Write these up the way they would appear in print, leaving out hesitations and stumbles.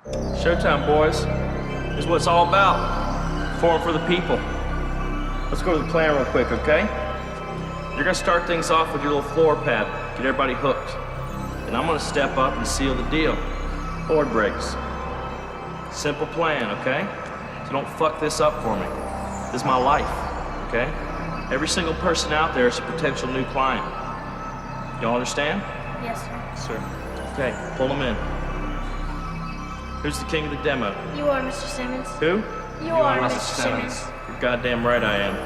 Showtime, boys. This is what it's all about. Perform for the people. Let's go to the plan real quick, okay? You're gonna start things off with your little floor pad. Get everybody hooked. And I'm gonna step up and seal the deal. Board breaks. Simple plan, okay? So don't fuck this up for me. This is my life, okay? Every single person out there is a potential new client. Y'all understand? Yes, sir. Sir. Okay, pull them in. Who's the king of the demo? You are, Mr. Simmons. Who? You are, Mr. Simmons. You're goddamn right I am.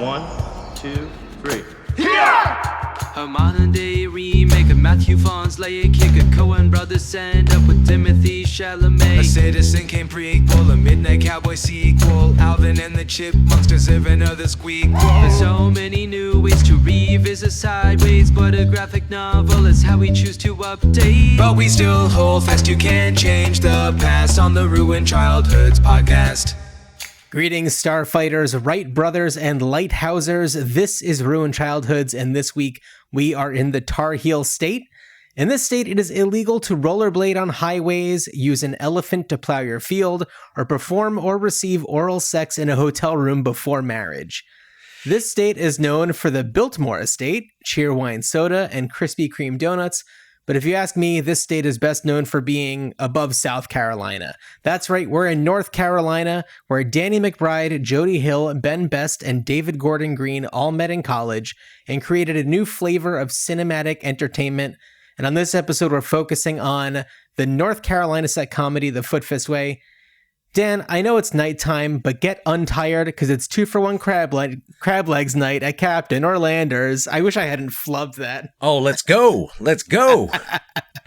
1, 2, 3. A modern day remake of Matthew Vaughn's Lay a Kick. A Coen brothers end up with Timothy Chalamet. A Citizen Kane prequel, a Midnight Cowboy sequel. Alvin and the Chipmunks deserving of the squeakquel. There's so many new ways to revisit sideways, but a graphic novel is how we choose to update. But we still hold fast, you can't change the past on the Ruined Childhoods podcast. Greetings, Starfighters, Wright Brothers, and Lighthousers. This is Ruined Childhoods, and this week we are in the Tar Heel State. In this state, it is illegal to rollerblade on highways, use an elephant to plow your field, or perform or receive oral sex in a hotel room before marriage. This state is known for the Biltmore Estate, Cheerwine Soda, and Krispy Kreme donuts. But if you ask me, this state is best known for being above South Carolina. That's right, we're in North Carolina, where Danny McBride, Jody Hill, Ben Best, and David Gordon Green all met in college and created a new flavor of cinematic entertainment. And on this episode, we're focusing on the North Carolina set comedy, The Foot Fist Way. Dan, I know it's nighttime, but get untired because it's 2-for-1 crab legs night at Captain or Landers. I wish I hadn't flubbed that. Oh, let's go. Let's go.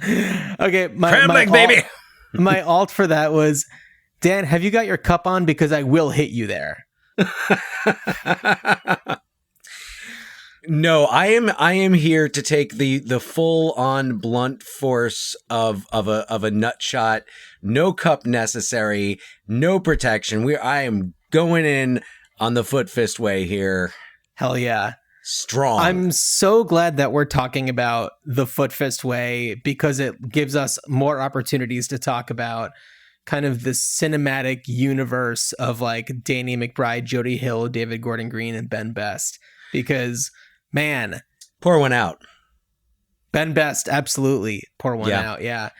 Okay, crab leg, baby. My alt for that was, Dan, have you got your cup on? Because I will hit you there. No, I am here to take the full on blunt force of a nut shot. No cup necessary, no protection. I am going in on the Foot Fist Way here. Hell yeah. Strong. I'm so glad that we're talking about the Foot Fist Way because it gives us more opportunities to talk about kind of the cinematic universe of like Danny McBride, Jody Hill, David Gordon Green, and Ben Best. Because, man. Pour one out. Ben Best, absolutely. Pour one out, yeah.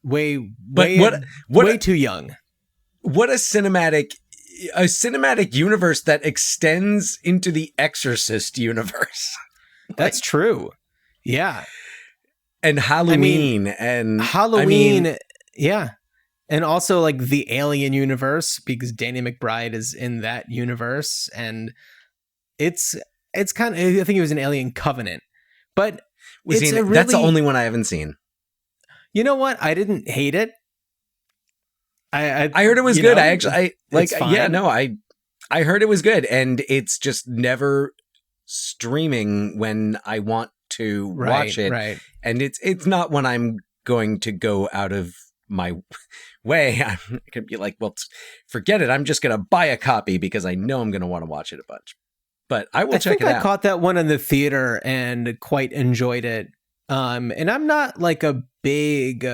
Way too young. What a cinematic universe that extends into the Exorcist universe. That's true. Yeah. And Halloween yeah. And also like the Alien universe, because Danny McBride is in that universe, and it's kind of, I think it was an Alien Covenant. But that's the only one I haven't seen. You know what? I didn't hate it. I heard it was good. I heard it was good, and it's just never streaming when I want to watch it. Right. And it's not when I'm going to go out of my way. I'm gonna be like, well, forget it. I'm just gonna buy a copy because I know I'm gonna want to watch it a bunch. But I will check it out. I caught that one in the theater and quite enjoyed it. And I'm not like a big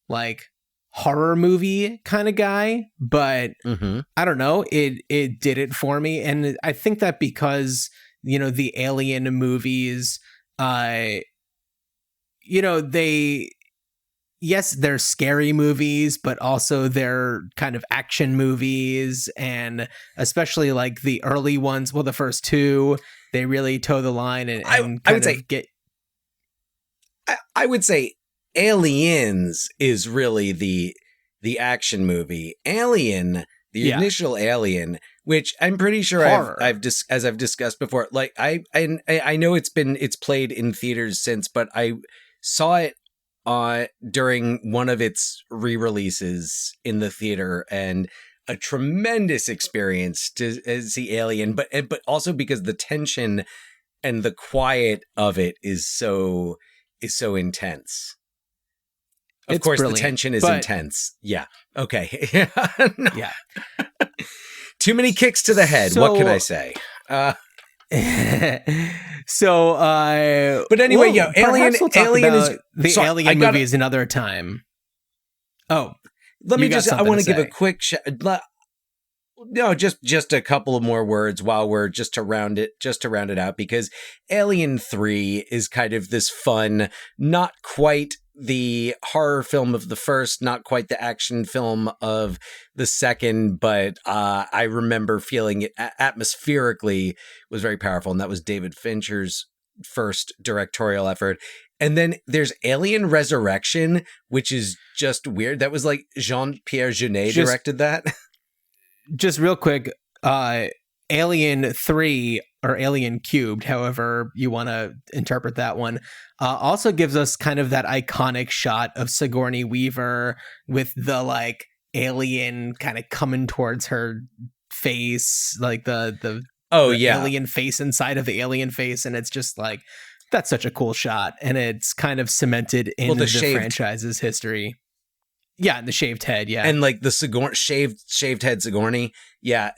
like horror movie kind of guy, but I don't know, it did it for me. And I think that because, the Alien movies, they're scary movies, but also they're kind of action movies, and especially like the early ones, well, the first two, they really toe the line I would say Aliens is really the action movie. Alien, the initial Alien, which I'm pretty sure I've discussed before. Like I know it's played in theaters since, but I saw it during one of its re-releases in the theater, and a tremendous experience to see Alien, but also because the tension and the quiet of it is so intense. Of course, the tension is intense. Yeah. Okay. No. Yeah. Too many kicks to the head. What can I say? But anyway, Alien is the Alien movie is another time. Oh, let me just, I want to give a quick no, just a couple of more words while we're just to round it out, because Alien 3 is kind of this fun, not quite the horror film of the first, not quite the action film of the second, but I remember feeling it atmospherically was very powerful, and that was David Fincher's first directorial effort. And then there's Alien Resurrection, which is just weird. That was like Jean-Pierre Jeunet directed that. Just real quick, Alien 3 or Alien Cubed, however you want to interpret that one, also gives us kind of that iconic shot of Sigourney Weaver with the like alien kind of coming towards her face, like the alien face inside of the alien face, and it's just like, that's such a cool shot, and it's kind of cemented in the franchise's history. Yeah, and the shaved head, yeah. And like the shaved head Sigourney. Yeah.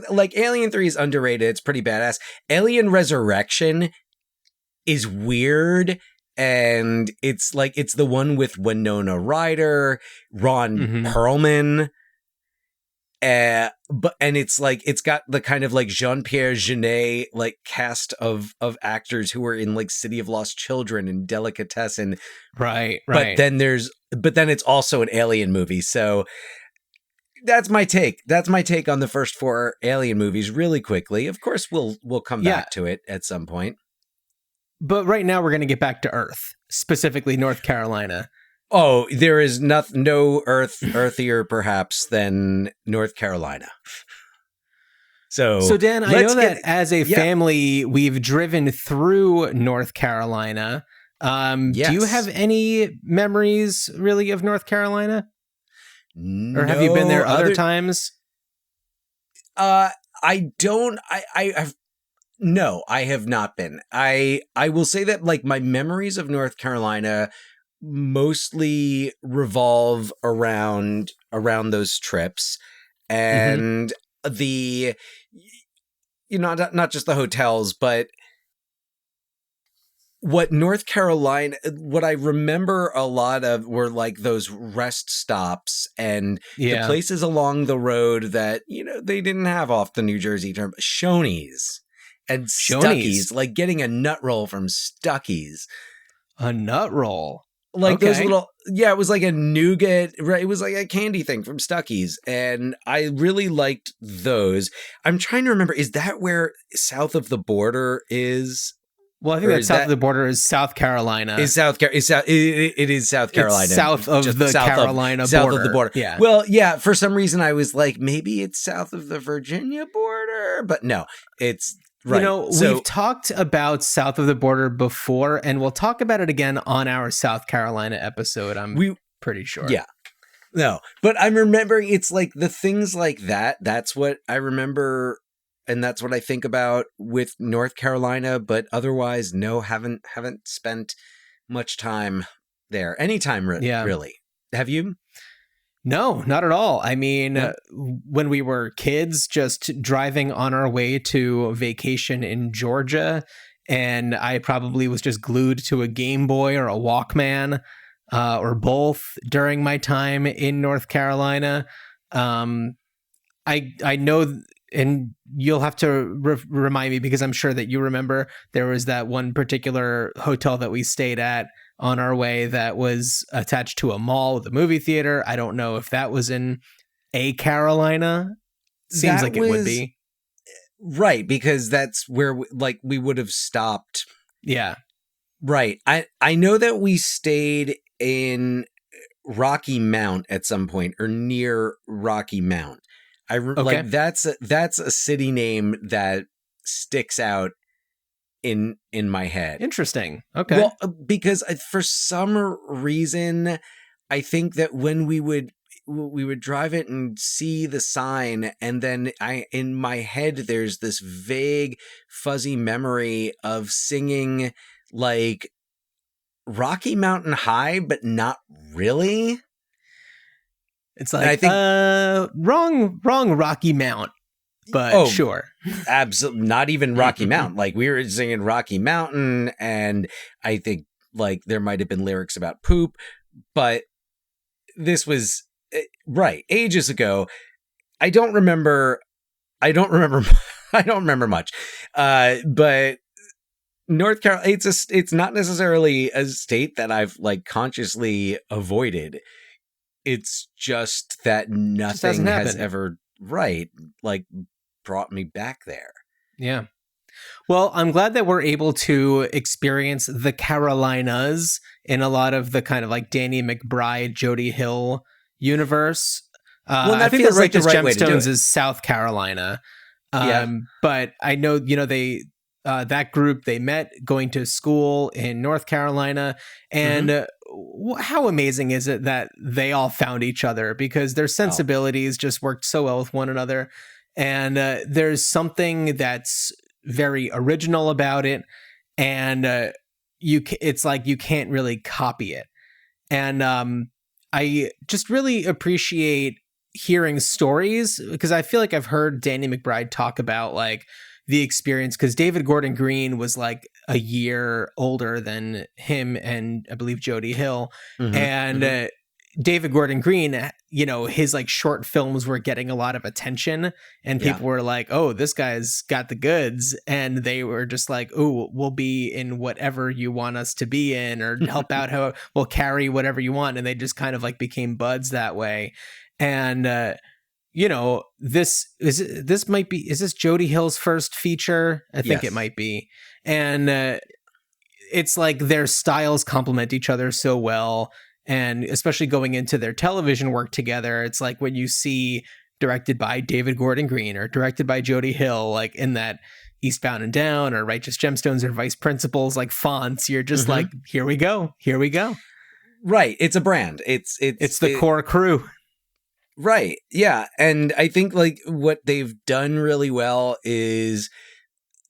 Like Alien 3 is underrated. It's pretty badass. Alien Resurrection is weird, and it's like, it's the one with Winona Ryder, Ron Perlman. But it's like, it's got the kind of like Jean-Pierre Jeunet like cast of actors who were in like City of Lost Children and Delicatessen. Right. But then it's also an Alien movie. So that's my take. That's my take on the first 4 Alien movies really quickly. Of course, we'll come back to it at some point. But right now we're going to get back to Earth, specifically North Carolina. Oh, there is no earthier perhaps than North Carolina. So Dan, I know that as a family, we've driven through North Carolina. Yes. Do you have any memories really of North Carolina? No, or have you been there other times? I don't. I have. No, I have not been. I will say that like my memories of North Carolina mostly revolve around those trips and the, you know, not just the hotels, but what I remember a lot of were like those rest stops and the places along the road that, you know, they didn't have off the New Jersey term, Shoney's and Stuckey's, like getting a nut roll from Stuckey's. A nut roll? Like those little, it was like a nougat, right? It was like a candy thing from Stuckey's. And I really liked those. I'm trying to remember, is that where south of the border is? Well, I think that south of the border is South Carolina. It is South Carolina. It's south of the Carolina border. South of the border. Yeah. Well, yeah, for some reason I was like, maybe it's south of the Virginia border, but no, it's right. You know, we've talked about south of the border before, and we'll talk about it again on our South Carolina episode, I'm pretty sure. Yeah. No, but I'm remembering it's like the things like that. That's what I remember, and that's what I think about with North Carolina, but otherwise, no, haven't spent much time there. Any time, really. Have you? No, not at all. I mean, when we were kids, just driving on our way to vacation in Georgia, and I probably was just glued to a Game Boy or a Walkman, or both during my time in North Carolina. I know, and you'll have to remind me because I'm sure that you remember, there was that one particular hotel that we stayed at on our way that was attached to a mall with a movie theater. I don't know if that was in Carolina. Seems like it would be. Right, because that's where we would have stopped. Yeah. Right. I know that we stayed in Rocky Mount at some point, or near Rocky Mount. Like that's a city name that sticks out in my head. Interesting. Okay. Well, because for some reason, I think that when we would drive it and see the sign, and then in my head there's this vague, fuzzy memory of singing like Rocky Mountain High, but not really. It's like, I think, wrong Rocky Mount, but sure. Absolutely. Not even Rocky Mountain. Like we were singing Rocky Mountain, and I think like there might've been lyrics about poop, but this was right ages ago. I don't remember I don't remember much. But North Carolina, it's not necessarily a state that I've like consciously avoided. It's just that nothing has ever like brought me back there. Yeah. Well, I'm glad that we're able to experience the Carolinas in a lot of the kind of like Danny McBride, Jody Hill universe. I think that Righteous Gemstones is South Carolina. But I know, they that group, they met going to school in North Carolina. And how amazing is it that they all found each other because their sensibilities just worked so well with one another. And there's something that's very original about it. And it's like you can't really copy it. And I just really appreciate hearing stories because I feel like I've heard Danny McBride talk about like the experience because David Gordon Green was like a year older than him and I believe Jody Hill. And David Gordon Green, his like short films were getting a lot of attention and people were like, oh, this guy's got the goods. And they were just like, oh, we'll be in whatever you want us to be in or help out how we'll carry whatever you want. And they just kind of like became buds that way. And, is this Jody Hill's first feature? I think it might be. And it's like their styles complement each other so well. And especially going into their television work together, it's like when you see directed by David Gordon Green or directed by Jody Hill, like in that Eastbound and Down or Righteous Gemstones or Vice Principals, like fonts, you're just like, here we go. Right. It's a brand. It's the core crew. Right. Yeah. And I think like what they've done really well is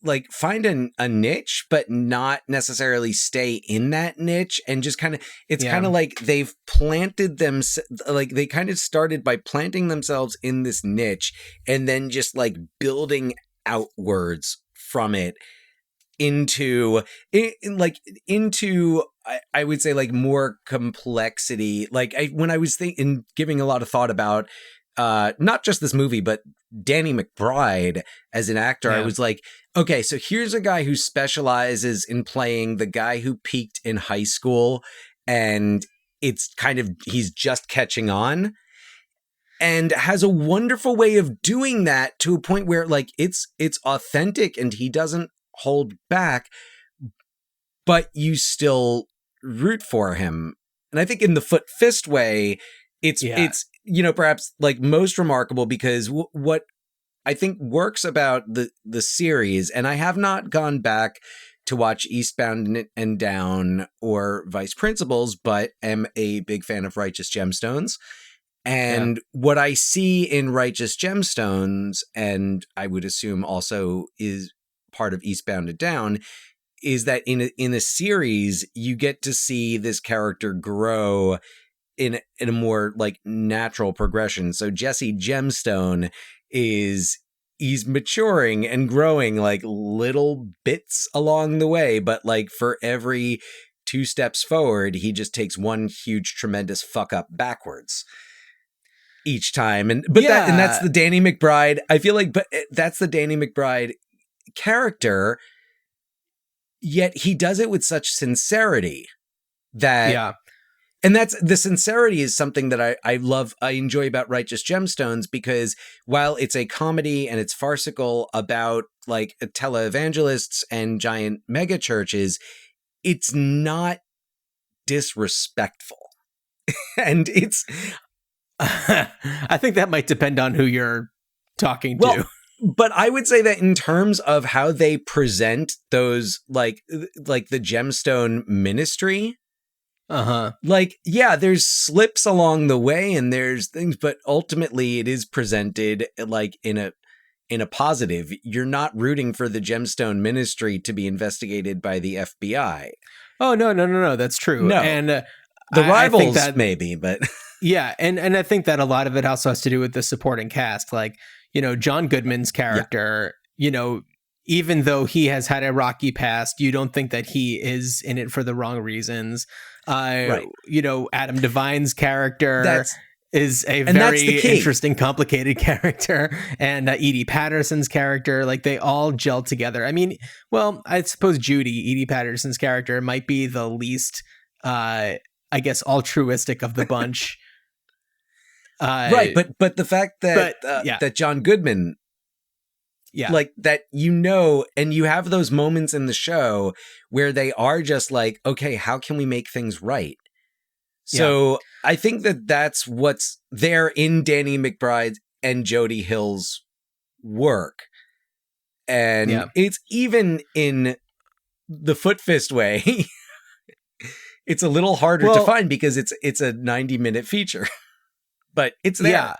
like find a niche, but not necessarily stay in that niche and just kind of, it's kind of like they've planted them, like they kind of started by planting themselves in this niche and then just like building outwards from it into I would say like more complexity. Like when I was giving a lot of thought about not just this movie, but Danny McBride as an actor, I was like, okay, so here's a guy who specializes in playing the guy who peaked in high school and it's kind of, he's just catching on and has a wonderful way of doing that to a point where like it's authentic and he doesn't hold back, but you still root for him. And I think in the Foot Fist way, it's perhaps like most remarkable because what I think works about the series, and I have not gone back to watch Eastbound and Down or Vice Principals, but am a big fan of Righteous Gemstones. And what I see in Righteous Gemstones, and I would assume also is part of Eastbound and Down, is that in a series you get to see this character grow in a more like natural progression. So Jesse Gemstone he's maturing and growing like little bits along the way, but like for every 2 steps forward, he just takes one huge tremendous fuck up backwards each time. And that's the Danny McBride. I feel like, but that's the Danny McBride character. Yet he does it with such sincerity that, and that's the sincerity is something that I love. I enjoy about Righteous Gemstones because while it's a comedy and it's farcical about like televangelists and giant mega churches, it's not disrespectful. And it's, I think that might depend on who you're talking to. But I would say that in terms of how they present those, like the Gemstone ministry, there's slips along the way and there's things, but ultimately it is presented like in a positive. You're not rooting for the Gemstone ministry to be investigated by the FBI. Oh, no. That's true. No. And the rivals maybe, but yeah. And I think that a lot of it also has to do with the supporting cast. Like, John Goodman's character, even though he has had a rocky past, you don't think that he is in it for the wrong reasons. You know, Adam Devine's character is a very interesting, complicated character, and Edie Patterson's character, like they all gel together. I mean, well, I suppose Edie Patterson's character might be the least, I guess, altruistic of the bunch. Right, but the fact that that John Goodman, like that, you know, and you have those moments in the show where they are just like, okay, how can we make things right? So I think that's what's there in Danny McBride and Jody Hill's work. And it's even in the Foot Fist Way, it's a little harder to find because it's a 90-minute feature. But it's there. Yeah.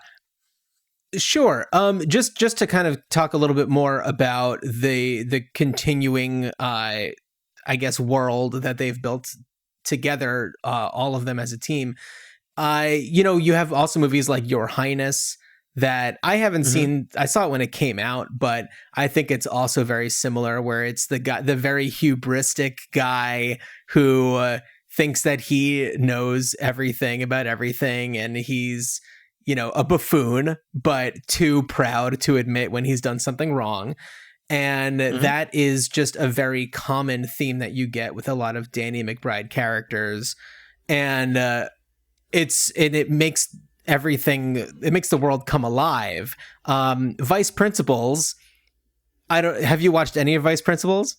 Sure. Just to kind of talk a little bit more about the continuing I guess world that they've built together, all of them as a team. You know, you have also movies like Your Highness that I haven't seen. I saw it when it came out, but I think it's also very similar, where it's the very hubristic guy who thinks that he knows everything about everything, and he's, you know, a buffoon, but too proud to admit when he's done something wrong. And that is just a very common theme that you get with a lot of Danny McBride characters. And it makes it makes the world come alive. Vice Principals. Have you watched any of Vice Principals?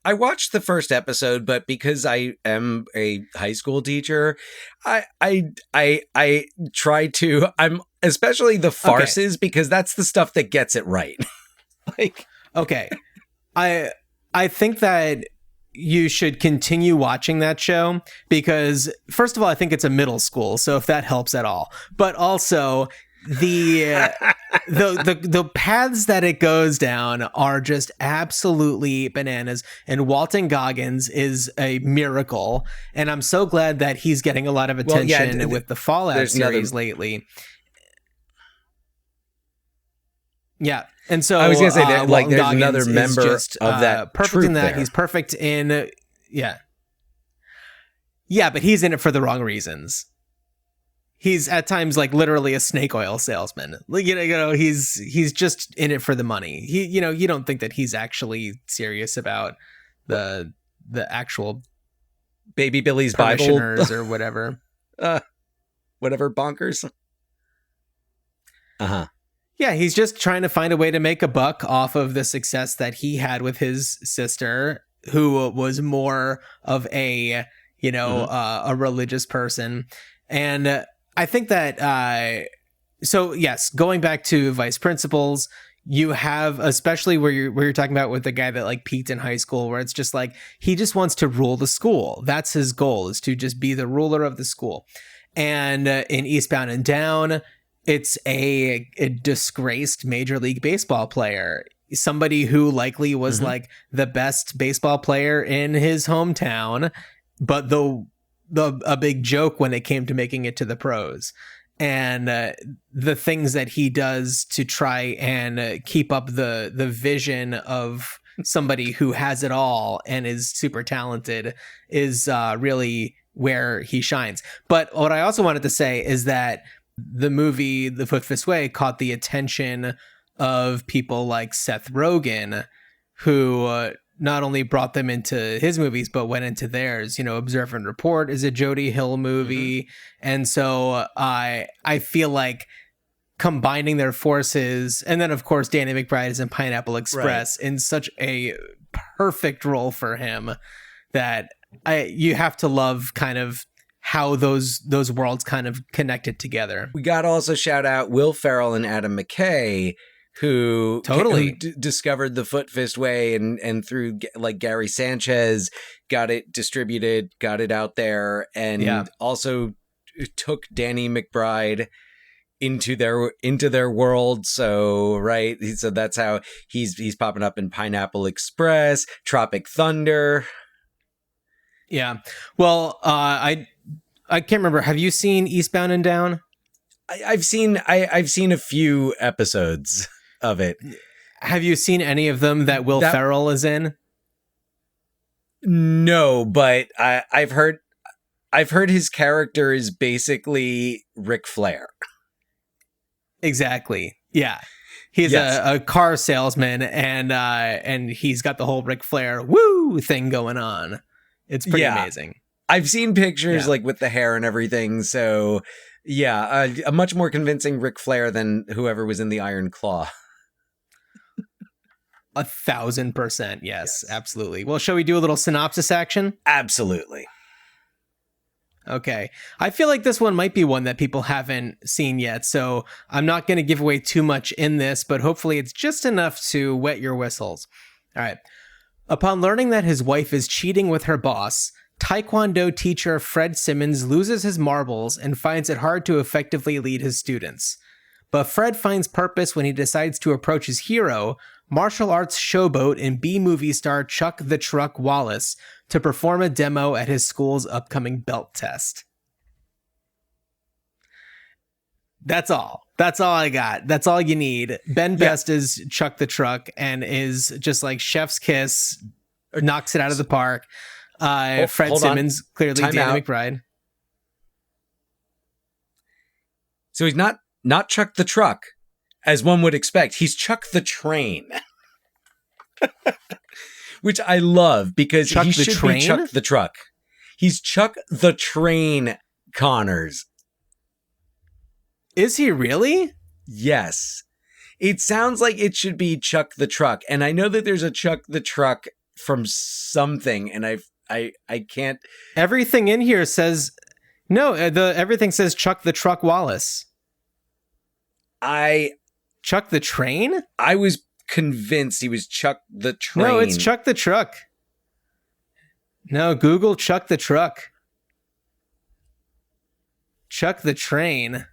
I watched the first episode, but because I am a high school teacher, I try to. I'm especially the farces, because that's the stuff that gets it right. Like, okay, I think that you should continue watching that show, because first of all, I think it's a middle school, so if that helps at all, but also the paths that it goes down are just absolutely bananas, and Walton Goggins is a miracle, and I'm so glad that he's getting a lot of attention with the Fallout series lately. Yeah. And so I was going to say that, like, there's Goggins another member just, of that perfect in that. there. He's perfect in, yeah, but he's in it for the wrong reasons. He's at times like literally a snake oil salesman. Like, you know, he's just in it for the money. You know, you don't think that he's actually serious about the actual Baby Billy's Bible or whatever. Whatever bonkers. Yeah, he's just trying to find a way to make a buck off of the success that he had with his sister, who was more of a, you know, a religious person. And I think that, so yes, going back to Vice Principals, you have, especially where you're talking about with the guy that like peaked in high school, where it's just like, he just wants to rule the school. That's his goal, is to just be the ruler of the school. And in Eastbound and Down, it's a disgraced Major League Baseball player, somebody who likely was like the best baseball player in his hometown, but a big joke when it came to making it to the pros. And the things that he does to try and keep up the vision of somebody who has it all and is super talented is really where he shines. But what I also wanted to say is that the movie The Foot Fist Way caught the attention of people like Seth Rogen, who not only brought them into his movies, but went into theirs. You know, Observe and Report is a Jody Hill movie. And so I feel like combining their forces, and then of course Danny McBride is in Pineapple Express in such a perfect role for him, that you have to love kind of how those worlds kind of connected together. We got to also shout out Will Ferrell and Adam McKay, who discovered The Foot Fist Way and through like Gary Sanchez got it distributed, got it out there, and also took Danny McBride into their world. So so that's how he's popping up in Pineapple Express, Tropic Thunder. Yeah. Well, I can't remember. Have you seen Eastbound and Down? I've seen a few episodes of it. Have you seen any of them that Will Ferrell is in? No, but I've heard I've heard his character is basically Ric Flair. Exactly. Yeah. He's a car salesman, and he's got the whole Ric Flair woo thing going on. It's pretty amazing. I've seen pictures like with the hair and everything. So yeah, a much more convincing Ric Flair than whoever was in the Iron Claw. 1,000%. Yes, absolutely. Well, shall we do a little synopsis action? Absolutely. Okay. I feel like this one might be one that people haven't seen yet, so I'm not going to give away too much in this, but hopefully it's just enough to wet your whistles. All right. Upon learning that his wife is cheating with her boss, Taekwondo teacher Fred Simmons loses his marbles and finds it hard to effectively lead his students. But Fred finds purpose when he decides to approach his hero, martial arts showboat and B-movie star Chuck the Truck Wallace, to perform a demo at his school's upcoming belt test. That's all. That's all I got. That's all you need. Ben Best is Chuck the Truck and is just like chef's kiss, knocks it out of the park. Fred Simmons, clearly Danny McBride. So he's not Chuck the Truck, as one would expect. He's Chuck the Train. Which I love, because he should be Chuck the Truck. He's Chuck the Train Connors. Is he really? Yes. It sounds like it should be Chuck the Truck. And I know that there's a Chuck the Truck from something, and I can't. Everything in here says no. Everything says Chuck the Truck Wallace. Chuck the Train? I was convinced he was Chuck the Train. No, it's Chuck the Truck. No, Google Chuck the Truck. Chuck the Train.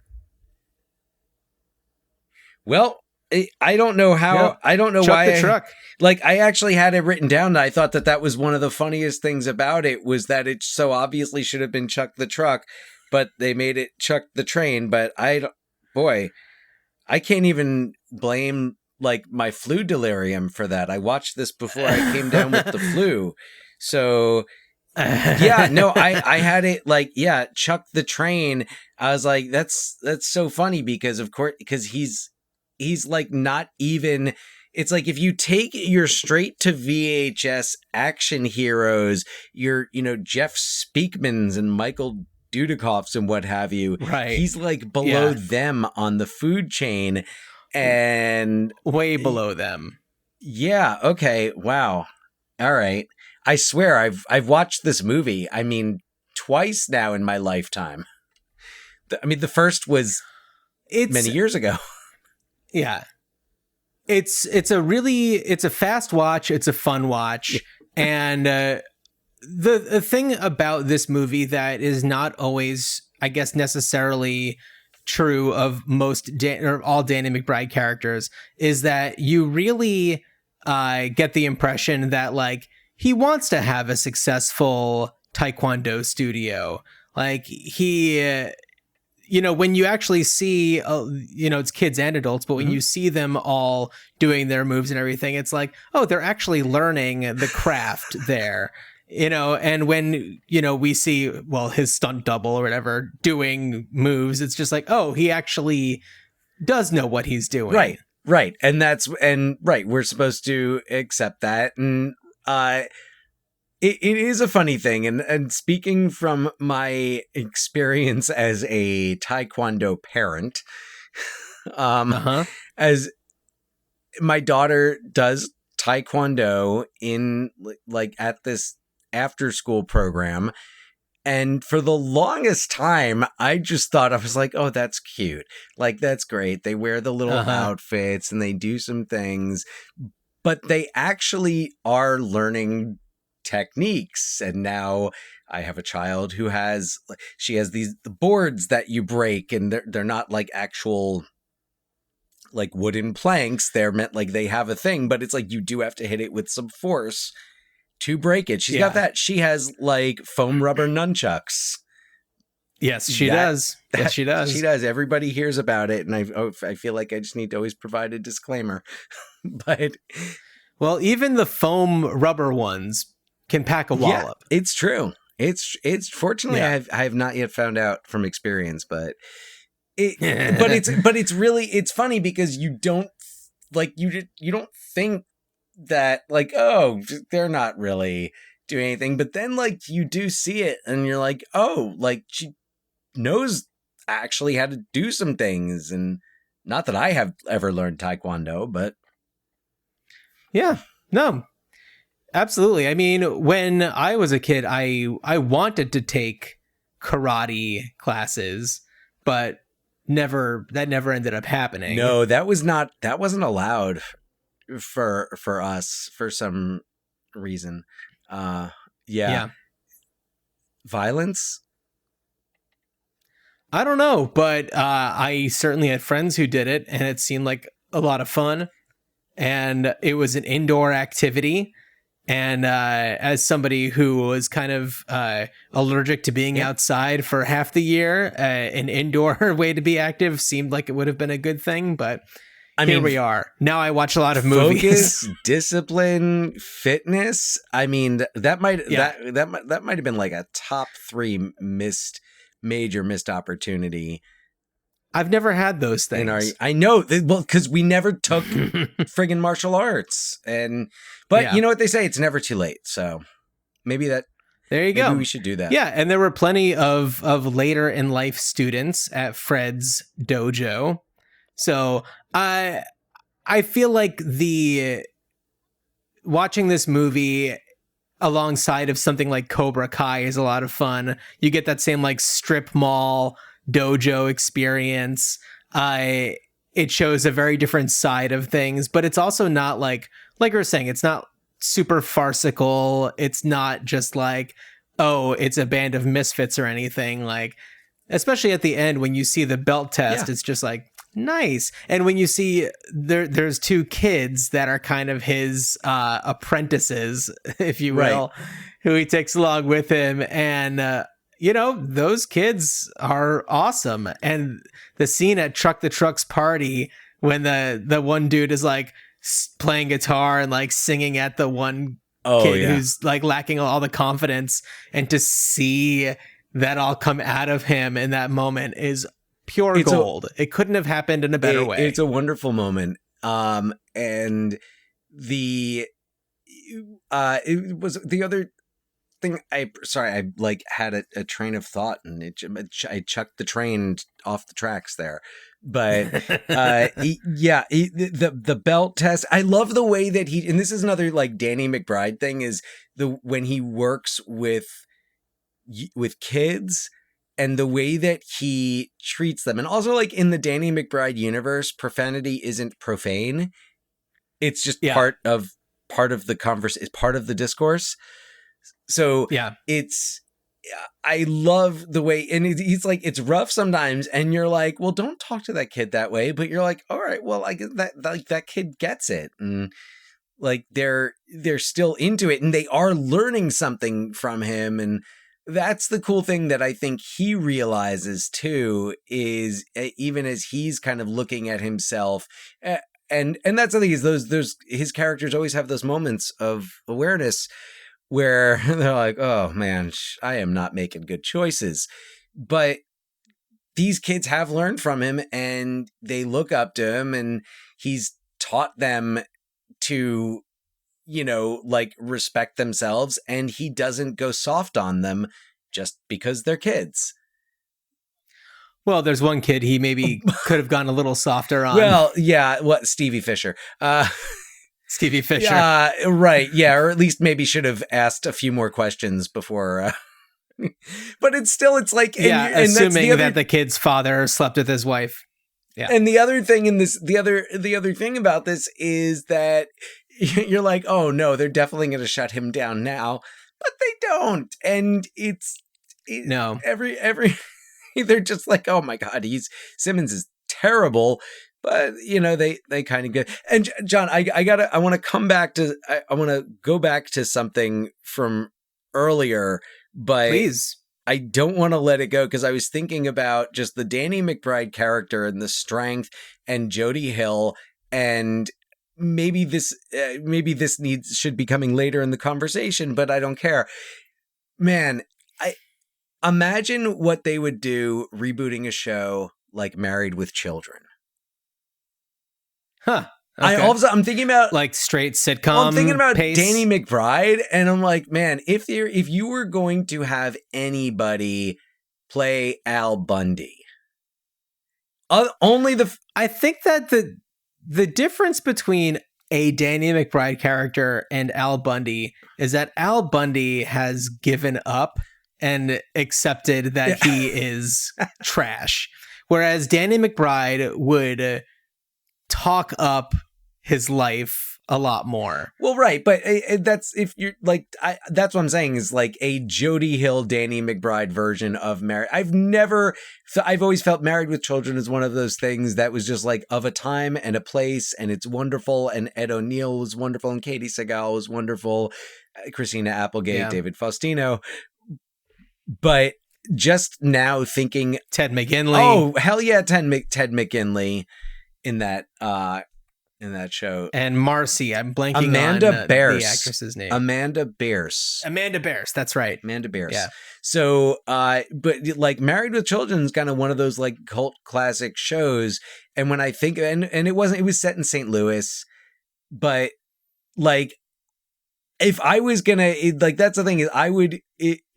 Well, I don't know how. Yep. I don't know Chuck why. The Truck. Like, I actually had it written down. And I thought that was one of the funniest things about it, was that it so obviously should have been Chuck the Truck, but they made it Chuck the Train. But I can't even blame like my flu delirium for that. I watched this before I came down with the flu. So yeah, no, I had it like, yeah, Chuck the Train. I was like, that's so funny, because of course, because he's like not even, it's like if you take your straight to VHS action heroes, your, Jeff Speakmans and Michael Dudikoffs and what have you. Right. He's like below them on the food chain. And way below them. Yeah. Okay. Wow. All right. I swear I've watched this movie, I mean, twice now in my lifetime. The first was many years ago. Yeah. It's a fast watch. It's a fun watch. And the thing about this movie that is not always, I guess, necessarily true of most or all Danny McBride characters is that you really get the impression that like he wants to have a successful Taekwondo studio. Like he, when you actually see, it's kids and adults, but when you see them all doing their moves and everything, it's like, oh, they're actually learning the craft there. And when, we see, well, his stunt double or whatever doing moves, it's just like, oh, he actually does know what he's doing. Right. And we're supposed to accept that. And it is a funny thing. And speaking from my experience as a Taekwondo parent, as my daughter does Taekwondo in like at this after school program, and for the longest time I just thought, I was like, oh, that's cute, like that's great, they wear the little outfits and they do some things, but they actually are learning techniques. And now I have a child who has these boards that you break, and they're not like actual like wooden planks, they're meant like they have a thing, but it's like you do have to hit it with some force to break it. She's got that. She has like foam rubber nunchucks. Yes, she does. Yes, she does. She does. Everybody hears about it, and I feel like I just need to always provide a disclaimer. But well, even the foam rubber ones can pack a wallop. Yeah, it's true. It's fortunately I have not yet found out from experience, but it's funny because you don't you don't think that like, oh, they're not really doing anything, but then like you do see it and you're like, oh, like she knows actually how to do some things. And not that I have ever learned Taekwondo, but yeah, no, absolutely. I mean, when I was a kid, I wanted to take karate classes, but that never ended up happening. No, that wasn't allowed for us for some reason. Yeah. Violence? I don't know, but I certainly had friends who did it, and it seemed like a lot of fun. And it was an indoor activity. And as somebody who was kind of allergic to being outside for half the year, an indoor way to be active seemed like it would have been a good thing. But here we are. Now I watch a lot of movies. Focus, discipline, fitness. I mean, that might have been like a top 3 major missed opportunity. I've never had those things. I know. Well, because we never took friggin' martial arts. But you know what they say? It's never too late. So maybe there you go. Maybe we should do that. Yeah, and there were plenty of later in life students at Fred's dojo. So I feel like watching this movie alongside of something like Cobra Kai is a lot of fun. You get that same like strip mall dojo experience. It shows a very different side of things, but it's also not like you were saying, it's not super farcical. It's not just like, oh, it's a band of misfits or anything. Like, especially at the end when you see the belt test, it's just like, nice. And when you see there's 2 kids that are kind of his apprentices, if you will, who he takes along with him, and those kids are awesome. And the scene at Truck the Truck's party when the one dude is like playing guitar and like singing at the one kid who's like lacking all the confidence, and to see that all come out of him in that moment is pure gold. It couldn't have happened in a better way. It's a wonderful moment. And it was the other thing. I like had a train of thought, and I chucked the train off the tracks there. But the belt test. I love the way that and this is another like Danny McBride thing, is when he works with kids. And the way that he treats them. And also, like, in the Danny McBride universe, profanity isn't profane. It's just part of the conversation, part of the discourse. So I love the way, and he's like, it's rough sometimes, and you're like, well, don't talk to that kid that way. But you're like, all right, well, I guess that kid gets it. And like, they're still into it, and they are learning something from him. And that's the cool thing that I think he realizes too, is even as he's kind of looking at himself, and that's the thing, is those his characters always have those moments of awareness where they're like, oh man, I am not making good choices. But these kids have learned from him, and they look up to him, and he's taught them to, like, respect themselves, and he doesn't go soft on them just because they're kids. Well, there's one kid he maybe could have gone a little softer on. Well, yeah, Stevie Fisher. Stevie Fisher. Right, yeah, or at least maybe should have asked a few more questions before. But it's like... assuming that the kid's father slept with his wife. Yeah. And the other thing the other thing about this is that you're like, oh no, they're definitely going to shut him down now, but they don't. And no, every they're just like, oh my God, Simmons is terrible, but they kind of get. And John, I want to go back to something from earlier, but please. I don't want to let it go, because I was thinking about just the Danny McBride character and the strength, and Jody Hill, and maybe this should be coming later in the conversation, but I don't care. Man, Imagine what they would do rebooting a show like Married with Children. Huh. Okay. I'm thinking about like straight sitcom. I'm thinking about pace. Danny McBride, and I'm like, man, if you were going to have anybody play Al Bundy, I think that the difference between a Danny McBride character and Al Bundy is that Al Bundy has given up and accepted that he is trash, whereas Danny McBride would talk up his life a lot more. Well, right, but that's if you're like, that's what I'm saying is like a Jody Hill, Danny McBride version of Married. I've always felt Married with Children is one of those things that was just like of a time and a place, and it's wonderful. And Ed O'Neill was wonderful, and Katie Segal was wonderful, Christina Applegate, David Faustino. But just now thinking, Ted McGinley. Oh hell yeah, Ted McGinley in that show. And Marcy, I'm blanking Amanda on Bearse. the actress's name. Amanda Bearse, that's right. Amanda Bearse. Yeah. So, but like Married with Children is kind of one of those like cult classic shows. And when I think, and it was set in St. Louis, but like, if I was gonna, that's the thing is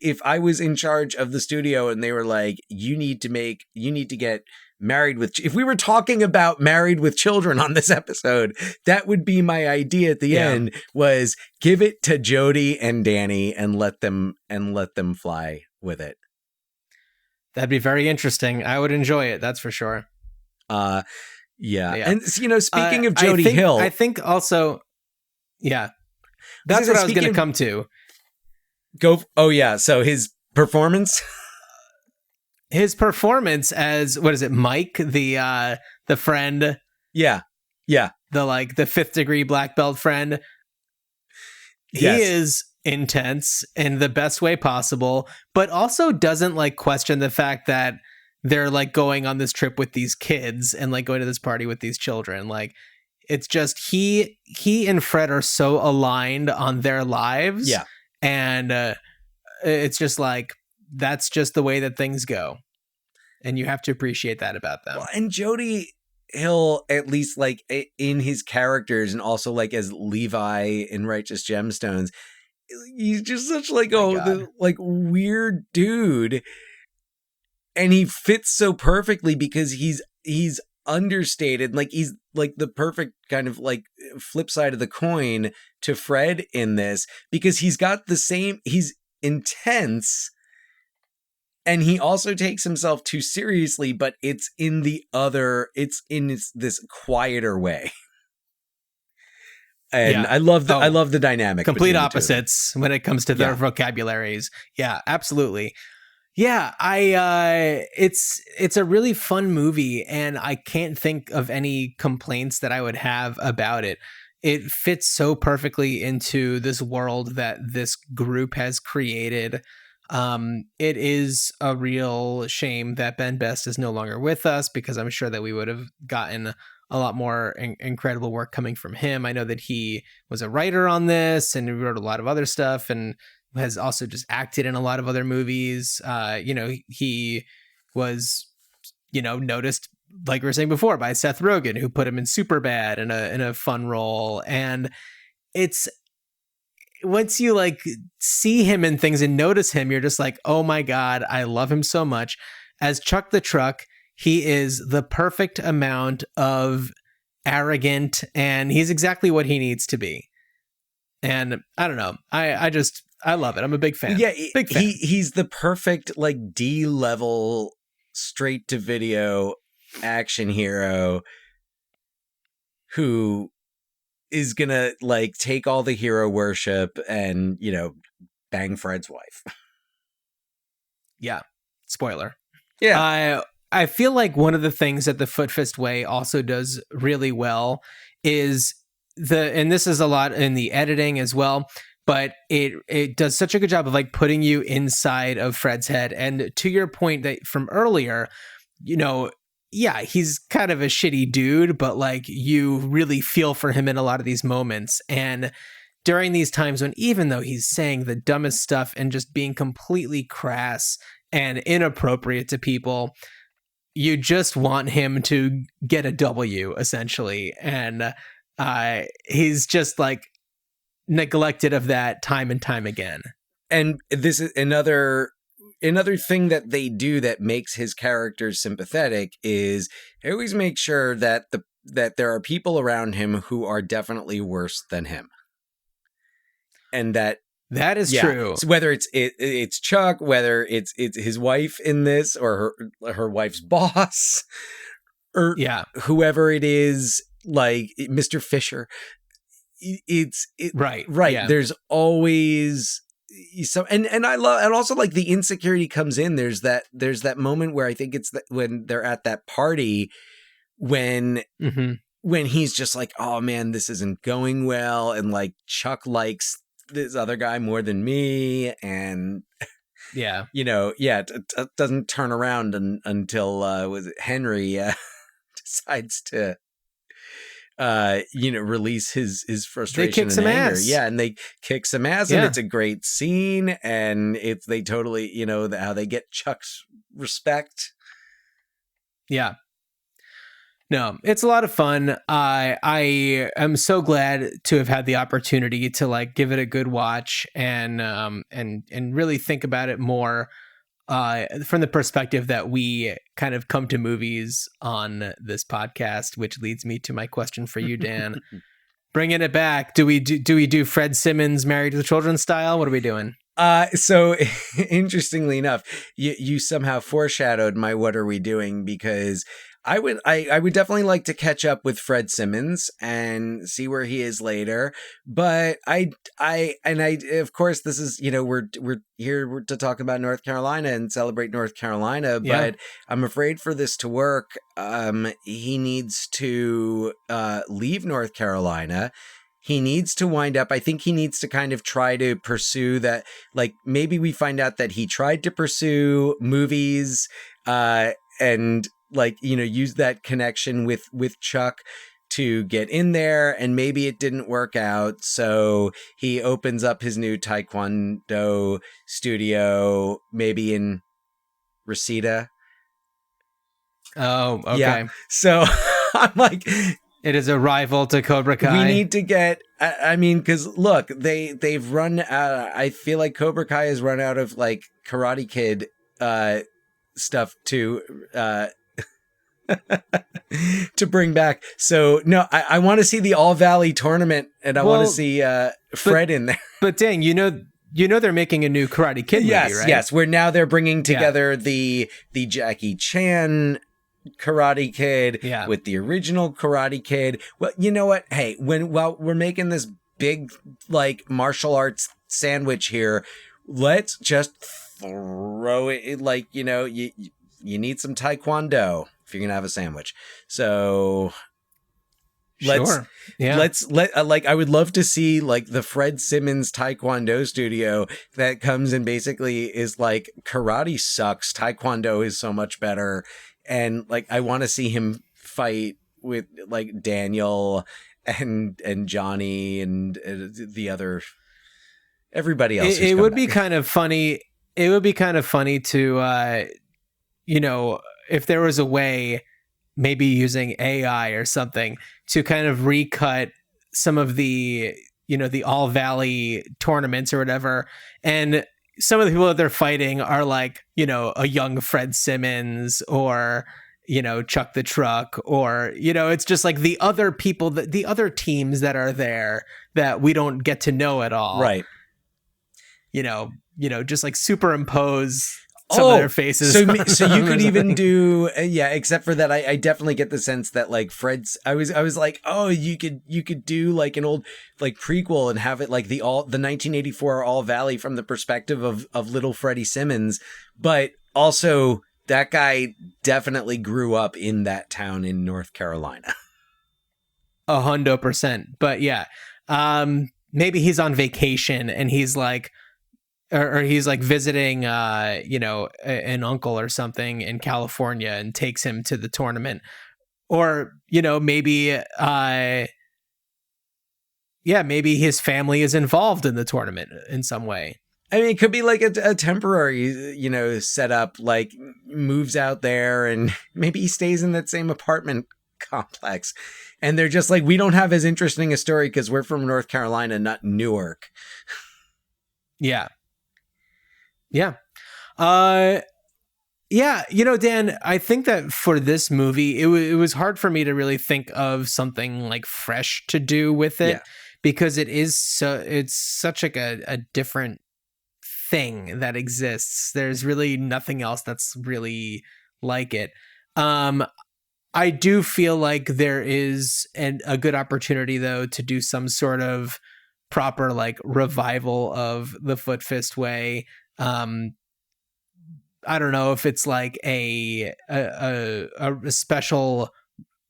if I was in charge of the studio and they were like, you need to get Married with, if we were talking about Married with Children on this episode, that would be my idea at the end, was give it to Jody and Danny and let them fly with it. That'd be very interesting. I would enjoy it. That's for sure. Yeah. And speaking of Jody Hill, I think also, that's what I was going to come to. So his performance. His performance as, what is it, Mike, the friend? Yeah. The fifth degree black belt friend. He is intense in the best way possible, but also doesn't like question the fact that they're like going on this trip with these kids and like going to this party with these children. Like, it's just he and Fred are so aligned on their lives. Yeah. And it's just like, that's just the way that things go. And you have to appreciate that about them. Well, and Jody Hill, at least like in his characters and also like as Levi in Righteous Gemstones, he's just such like, weird dude. And he fits so perfectly because he's understated. Like he's like the perfect kind of like flip side of the coin to Fred in this, because he's intense. And he also takes himself too seriously, but it's in this quieter way. And I love the dynamic. Complete opposites when it comes to their vocabularies. Yeah, absolutely. Yeah, it's a really fun movie, and I can't think of any complaints that I would have about it. It fits so perfectly into this world that this group has created. It is a real shame that Ben Best is no longer with us, because I'm sure that we would have gotten a lot more incredible work coming from him. I know that he was a writer on this and he wrote a lot of other stuff and has also just acted in a lot of other movies. He was, noticed, like we were saying before, by Seth Rogen, who put him in Superbad in a fun role. And it's, once you like see him in things and notice him, you're just like, oh my God, I love him so much. As Chuck the Truck, he is the perfect amount of arrogant, and he's exactly what he needs to be. And I don't know. I love it. I'm a big fan. Yeah. Big fan. He's the perfect like D-level straight to video action hero who is gonna like take all the hero worship and bang Fred's wife. Yeah. Spoiler. Yeah. I feel like one of the things that the Foot Fist Way also does really well is and this is a lot in the editing as well, but it does such a good job of like putting you inside of Fred's head. And to your point that from earlier, he's kind of a shitty dude, but like you really feel for him in a lot of these moments. And during these times when, even though he's saying the dumbest stuff and just being completely crass and inappropriate to people. You just want him to get a W, essentially. And he's just like neglected of that time and time again. And this is another thing that they do that makes his character sympathetic is they always make sure that that there are people around him who are definitely worse than him. And that is true. So whether it's Chuck, whether it's his wife in this, or her wife's boss, or whoever it is, like Mr. Fisher, right. Yeah. There's always some, and I love, and also like the insecurity comes in. There's that moment where I think it's when they're at that party when he's just like, oh man, this isn't going well, and like Chuck likes this other guy more than me, and doesn't turn around until was it Henry decides to release his frustration and anger. Yeah, and they kick some ass, and it's a great scene, and they totally how they get Chuck's respect. Yeah. No, it's a lot of fun. I am so glad to have had the opportunity to like give it a good watch and really think about it more from the perspective that we kind of come to movies on this podcast, which leads me to my question for you, Dan. Bringing it back, do we do Fred Simmons Married with Children style? What are we doing? So interestingly enough, you somehow foreshadowed my what are we doing, because I would definitely like to catch up with Fred Simmons and see where he is later. But I of course this is, we're here to talk about North Carolina and celebrate North Carolina, but I'm afraid for this to work, he needs to leave North Carolina. He needs to wind up, I think he needs to kind of try to pursue that, like maybe we find out that he tried to pursue movies and like, use that connection with Chuck to get in there, and maybe it didn't work out. So he opens up his new Taekwondo studio, maybe in Reseda. Oh, okay. Yeah. So I'm like, it is a rival to Cobra Kai. We need to get, I mean, because look, they've run out. I feel like Cobra Kai has run out of like Karate Kid stuff to to bring back. So no, I want to see the All Valley tournament, and I want to see Fred in there. But dang, they're making a new Karate Kid movie, right? Yes, where now they're bringing together the Jackie Chan Karate Kid with the original Karate Kid. Well, you know what? Hey, while we're making this big like martial arts sandwich here, let's just throw it like, you need some Taekwondo if you're gonna have a sandwich. So let's I would love to see like the Fred Simmons Taekwondo studio that comes and basically is like, karate sucks, Taekwondo is so much better. And like, I want to see him fight with like Daniel and Johnny and the other, everybody else. It would be kind of funny. It would be kind of funny to, if there was a way, maybe using AI or something, to kind of recut some of the, the All Valley tournaments or whatever. And some of the people that they're fighting are like, a young Fred Simmons or, Chuck the Truck, or, it's just like the other people, the other teams that are there that we don't get to know at all. Right. Just like superimpose some of their faces. So you could even do, except for that, I definitely get the sense that like Fred's, I was like, oh, you could do like an old like prequel and have it like the 1984 All Valley from the perspective of little Freddie Simmons, but also that guy definitely grew up in that town in North Carolina. 100%. But yeah, maybe he's on vacation and he's like, or he's like visiting, an uncle or something in California and takes him to the tournament. Or, maybe, maybe his family is involved in the tournament in some way. I mean, it could be like a temporary, setup, like moves out there and maybe he stays in that same apartment complex. And they're just like, we don't have as interesting a story because we're from North Carolina, not Newark. Yeah. Yeah. Yeah, Dan, I think that for this movie, it was hard for me to really think of something like fresh to do with it because it's such like a different thing that exists. There's really nothing else that's really like it. I do feel like there is a good opportunity though to do some sort of proper like revival of the Foot Fist Way. I don't know if it's like a special,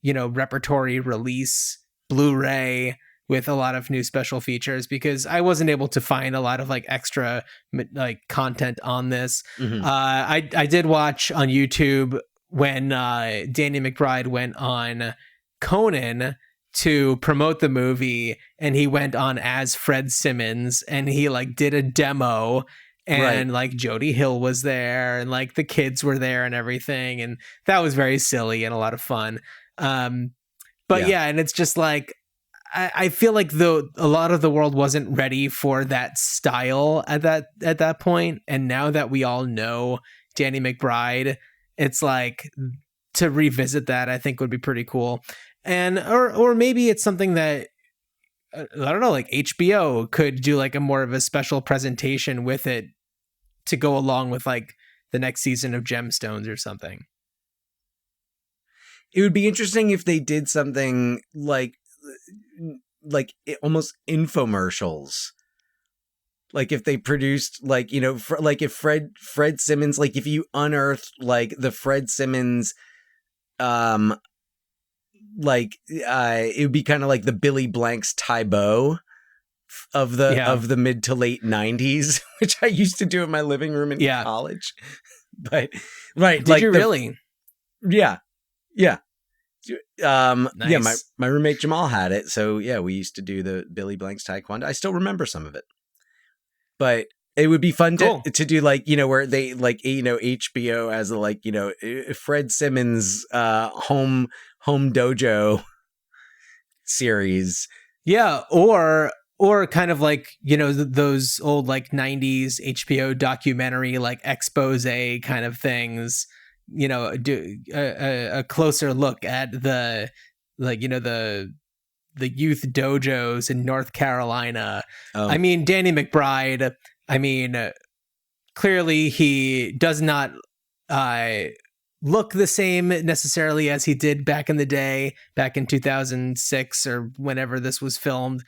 repertory release Blu-ray with a lot of new special features because I wasn't able to find a lot of like extra like content on this. Mm-hmm. I did watch on YouTube when Danny McBride went on Conan to promote the movie, and he went on as Fred Simmons, and he like did a demo. And like Jody Hill was there and like the kids were there and everything. And that was very silly and a lot of fun. And it's just like, I feel like a lot of the world wasn't ready for that style at that point. And now that we all know Danny McBride, it's like to revisit that, I think would be pretty cool. And, or maybe it's something that, I don't know, like HBO could do like a more of a special presentation with it to go along with like the next season of Gemstones or something. It would be interesting if they did something like almost infomercials. Like if they produced like, like if Fred Simmons, like if you unearthed like the Fred Simmons, it would be kind of like the Billy Blanks Tybo of the mid to late 90s, which I used to do in my living room in college. But did you really? Yeah. Nice. My roommate Jamal had it, so we used to do the Billy Blanks Taekwondo. I still remember some of it, but it would be fun to do like where they like HBO as a like Fred Simmons home dojo series. Yeah, or kind of like, those old like 90s HBO documentary, like expose kind of things, do a closer look at the youth dojos in North Carolina. I mean, Danny McBride, clearly he does not look the same necessarily as he did back in the day, back in 2006 or whenever this was filmed.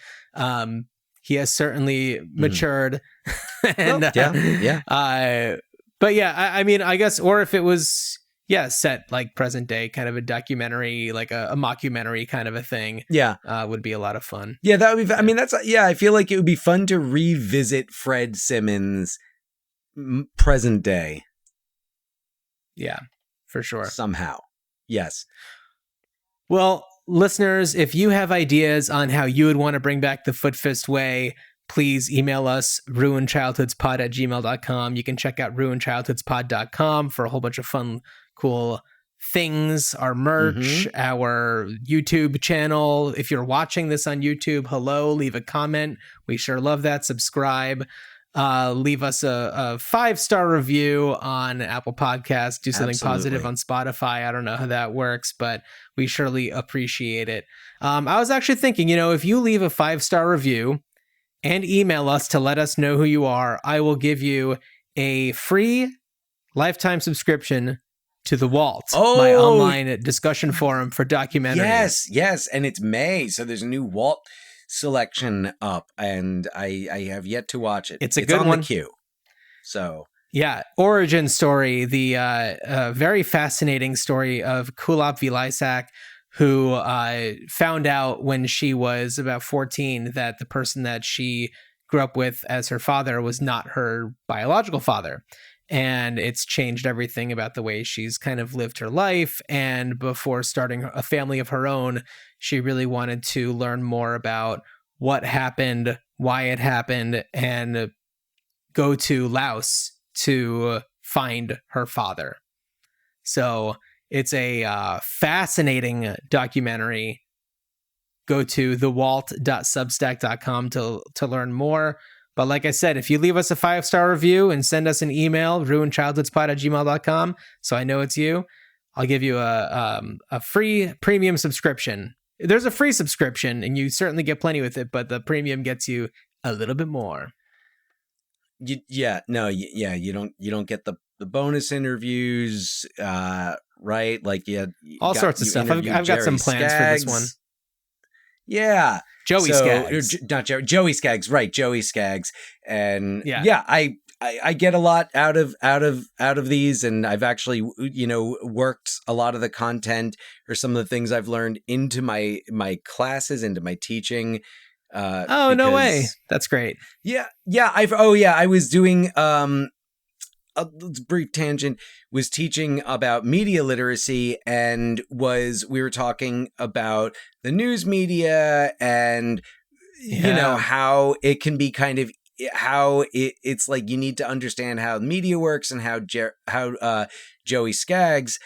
He has certainly matured. And, but I guess, or if it was, set like present day, kind of a documentary, like a mockumentary kind of a thing. Would be a lot of fun. Yeah, that would be, I feel like it would be fun to revisit Fred Simmons present day. Yeah. For sure. Somehow. Yes. Well, listeners, if you have ideas on how you would want to bring back the Foot Fist Way, please email us, ruinchildhoodspod@gmail.com. You can check out ruinchildhoodspod.com for a whole bunch of fun, cool things, our merch, our YouTube channel. If you're watching this on YouTube, hello, leave a comment. We sure love that. Subscribe. Leave us a 5-star review on Apple Podcasts. Do something positive on Spotify. I don't know how that works, but we surely appreciate it. I was actually thinking, if you leave a 5-star review and email us to let us know who you are, I will give you a free lifetime subscription to The Walt, my online discussion forum for documentaries. Yes. And it's May, so there's a new Walt selection up, and I have yet to watch it. It's good on one. The queue. So origin story, the very fascinating story of Kulap Vilaysack, who found out when she was about 14 that the person that she grew up with as her father was not her biological father. And it's changed everything about the way she's kind of lived her life. And before starting a family of her own, she really wanted to learn more about what happened, why it happened, and go to Laos to find her father. So it's a fascinating documentary. Go to thewalt.substack.com to learn more. But like I said, if you leave us a 5-star review and send us an email, ruinchildhoodspot@gmail.com, so I know it's you, I'll give you a free premium subscription. There's a free subscription, and you certainly get plenty with it, but the premium gets you a little bit more. You don't get the bonus interviews, right? Like all sorts of stuff. I've got some plans Skaggs. for this one. Yeah, Joey Skaggs, not Joey Skaggs, right? Joey Skaggs, and I get a lot out of these, and I've actually worked a lot of the content or some of the things I've learned into my classes, into my teaching. No way! That's great. I was doing a brief tangent, was teaching about media literacy, and we were talking about the news media and how it can be kind of how it's like you need to understand how media works, and how Joey Skaggs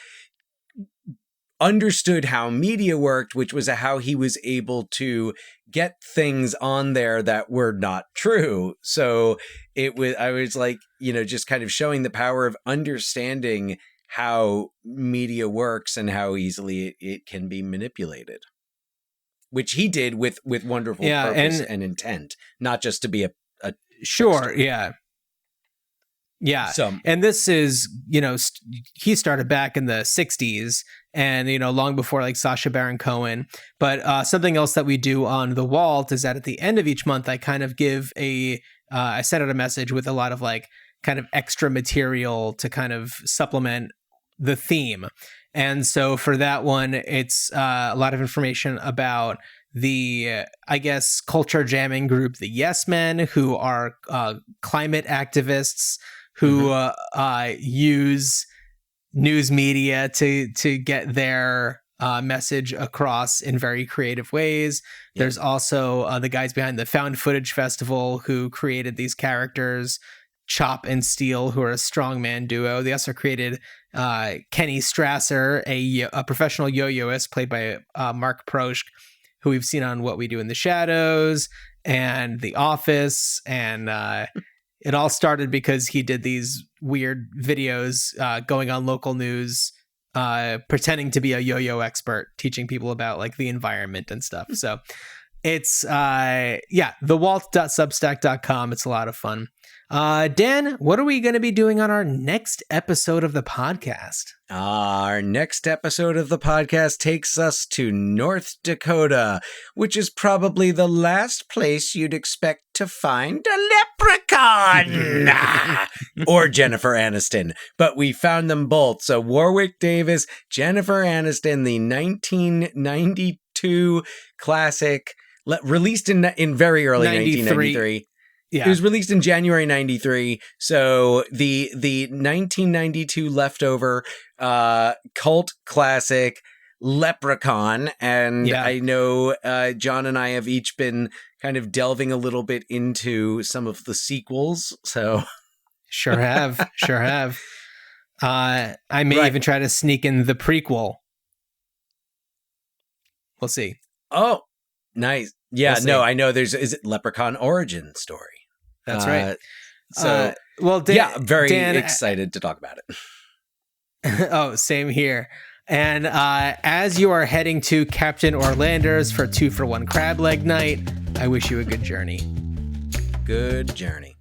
understood how media worked, which was how he was able to get things on there that were not true. So I was like, just kind of showing the power of understanding how media works and how easily it can be manipulated, which he did with wonderful purpose and intent, not just to be a sure trickster. Yeah. And this is, he started back in the 60s and, long before like Sacha Baron Cohen. But something else that we do on The Walt is that at the end of each month, I kind of give I send out a message with a lot of like kind of extra material to kind of supplement the theme. And so for that one, it's a lot of information about the, I guess, culture jamming group, the Yes Men, who are climate activists who use news media to get their message across in very creative ways. Yeah. There's also the guys behind the Found Footage Festival who created these characters, Chop and Steel, who are a strongman duo. They also created Kenny Strasser, a professional yo-yoist played by Mark Prosch, who we've seen on What We Do in the Shadows and The Office, and it all started because he did these weird videos going on local news, pretending to be a yo-yo expert, teaching people about like the environment and stuff. So it's thewalt.substack.com. It's a lot of fun. Dan, what are we going to be doing on our next episode of the podcast? Our next episode of the podcast takes us to North Dakota, which is probably the last place you'd expect to find a leprechaun or Jennifer Aniston. But we found them both. So Warwick Davis, Jennifer Aniston, the 1992 classic, released in very early 1993. Yeah. It was released in January 93. So the 1992 leftover cult classic Leprechaun. And I know John and I have each been kind of delving a little bit into some of the sequels. So Sure have. I may even try to sneak in the prequel. We'll see. Oh, nice. Yeah, we'll I know is it Leprechaun origin story? That's right. So, I'm very excited to talk about it. Oh, same here. And as you are heading to Captain Orlander's for 2-for-1 crab leg night, I wish you a good journey. Good journey.